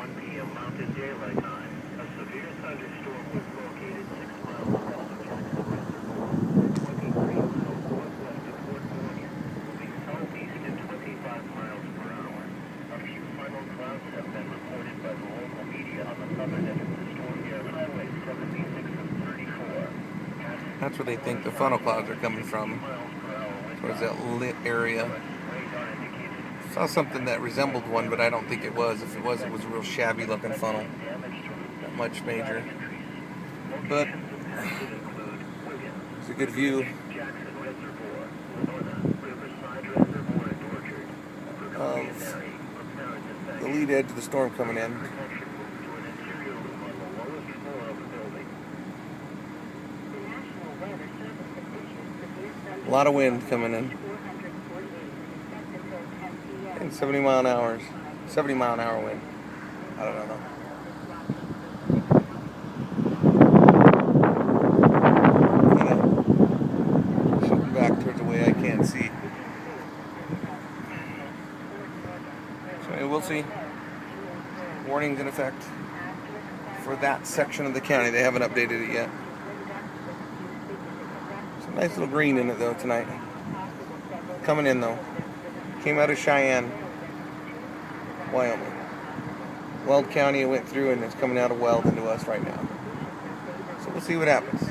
1 p.m. Mountain Daylight Time, a severe thunderstorm was located 6 miles west of Jackson Reservoir, 23 miles northwest of Fort Morgan, moving southeast at 25 miles per hour. A few final clouds have been reported by the local media on the southern edge of the storm near Highway 76 and 34. That's where they think the funnel clouds are coming from, towards that lit area. Saw something that resembled one, but I don't think it was. If it was a real shabby looking funnel. Not much major. But it's a good view of the lead edge of the storm coming in. A lot of wind coming in. And 70 mile an hour wind. I don't know. Shooting back towards the way I can't see. So anyway, we'll see. Warning's in effect for that section of the county. They haven't updated it yet. Some nice little green in it though tonight. Coming in though. Came out of Cheyenne, Wyoming. Weld County, it went through and it's coming out of Weld into us right now. So we'll see what happens.